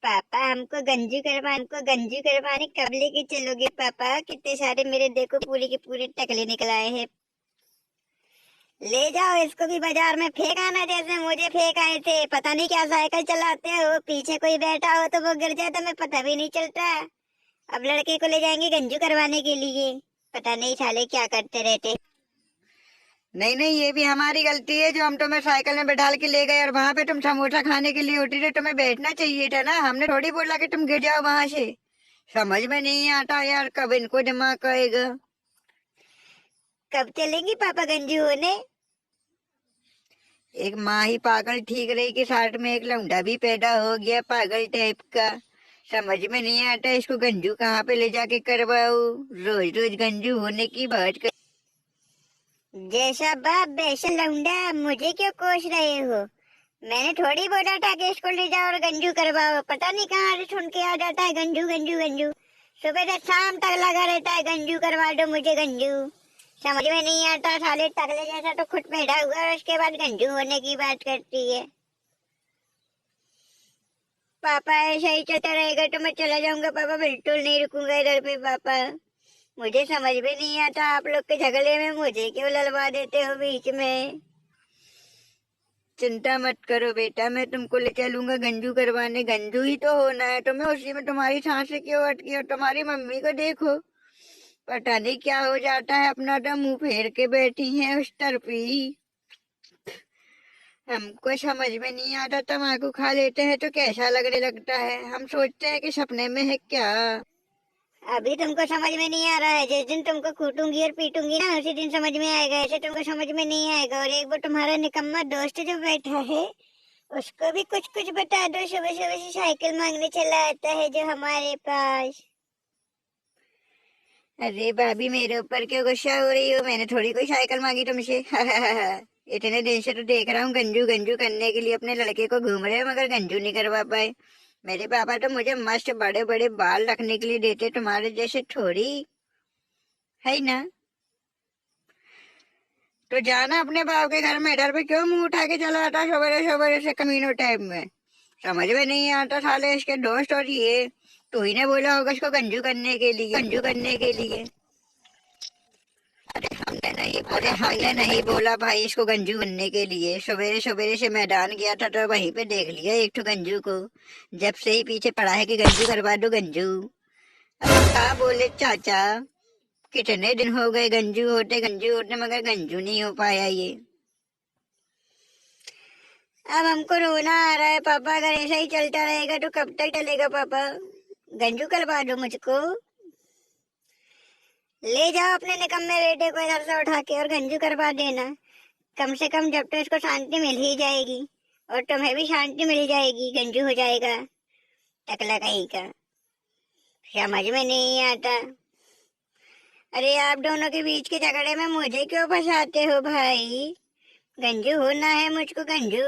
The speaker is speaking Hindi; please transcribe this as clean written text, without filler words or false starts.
पापा हमको गंजू करवाने कब लेके चलोगे पापा? कितने सारे मेरे देखो पूरी की पूरी टकले निकल आए हैं। ले जाओ इसको भी बाजार में फेंक आना जैसे मुझे फेंक आए थे। पता नहीं क्या साइकिल चलाते हो, पीछे कोई बैठा हो तो वो गिर जाए तो मैं पता भी नहीं चलता। अब लड़के को ले जाएंगे गंजू करवाने के लिए। पता नहीं साले क्या करते रहते। नहीं नहीं, ये भी हमारी गलती है जो हम तुम्हें साइकिल में बैठा के ले गए और वहां पे तुम समोसा खाने के लिए उठी थे। तुम्हें बैठना चाहिए था ना, हमने थोड़ी बोला कि तुम गिर जाओ वहां से। समझ में नहीं आता यार, कब इनको दिमाग आएगा। कब चलेंगे पापा गंजू होने? एक माँ ही पागल ठीक रही कि साथ में एक लौंडा भी पैदा हो गया पागल टाइप का। समझ में नहीं आता इसको गंजू कहाँ पे ले जाके करवाओ। रोज रोज गंजू होने की बात कर। जैसा बाप वैसा लौंडा, मुझे क्यों कोस रहे हो? मैंने थोड़ी बोला था कि इसको ले जाओ और गंजू करवाओ। पता नहीं कहाँ से सुन के आ जाता है गंजू गंजू गंजू। सुबह से शाम तक लगा रहता है गंजू करवा दो मुझे गंजू। समझ में नहीं आता, साले टकले जैसा तो खुद पैदा हुआ और उसके बाद गंजू होने की बात करती है। पापा ऐसा ही चलता रहेगा तो मैं चला जाऊंगा पापा, बिल्कुल नहीं रुकूंगा इधर पे पापा। मुझे समझ में नहीं आता आप लोग के झगड़े में मुझे क्यों ललवा देते हो बीच में। चिंता मत करो बेटा, मैं तुमको ले चलूंगा गंजू करवाने। गंजू ही तो होना है तुम्हें, उसी में तुम्हारी सांसें क्यों अटकी। और तुम्हारी मम्मी को देखो, पता नहीं क्या हो जाता है, अपना तो मुंह फेर के बैठी है उस तरफ ही। हमको समझ में नहीं आता, तम्बाकू खा लेते हैं तो कैसा लगने लगता है। हम सोचते हैं कि सपने में है क्या। अभी तुमको समझ में नहीं आ रहा है, जिस दिन तुमको कूटूंगी और पीटूंगी ना उसी दिन समझ में आएगा। ऐसे तुमको समझ में नहीं आएगा। और एक वो तुम्हारा निकम्मा दोस्त जो बैठा है उसको भी कुछ कुछ बता दो। सुबह सुबह से साइकिल मांगने चला आता है जो हमारे पास। अरे भाभी, मेरे ऊपर क्यों गुस्सा हो रही हो? मैंने थोड़ी कोई साइकिल मांगी तुमसे। इतने दिन से तो देख रहा हूँ गंजू गंजू करने के लिए अपने लड़के को घूम रहे हो, मगर गंजू नहीं करवा पाए। मेरे पापा तो मुझे मस्त बड़े बड़े बाल रखने के लिए देते, तुम्हारे जैसे थोड़ी है ना। तो जाना अपने बाप के घर में, इधर पे क्यों मुंह उठा के चला आता सवेरे सवेरे से कमीनों टाइप में। समझ में नहीं आता साले इसके दोस्त। और ये तू ही ने बोला होगा इसको गंजू करने के लिए, गंजू करने के लिए। हमने नहीं बोला भाई इसको गंजू बनने के लिए। सवेरे सवेरे से मैदान गया था तो वहीं पे देख लिया एक तो गंजू को। जब से ही पीछे पड़ा है कि गंजू करवा दो गंजू। अब हम कहा बोले चाचा, कितने दिन हो गए गंजू होते मगर गंजू नहीं हो पाया ये। अब हमको रोना आ रहा है पापा। अगर ऐसा ही चलता रहेगा तो कब तक चलेगा पापा? गंजू करवा दो मुझको। ले जाओ अपने निकम्मे बेटे को इधर से उठा के और गंजू करवा देना। कम से कम जब तो इसको शांति मिल ही जाएगी और तुम्हें भी शांति मिल जाएगी, गंजू हो जाएगा टकला कहीं का। समझ में नहीं आता। अरे आप दोनों के बीच के झगड़े में मुझे क्यों फंसाते हो भाई? गंजू होना है मुझको गंजू।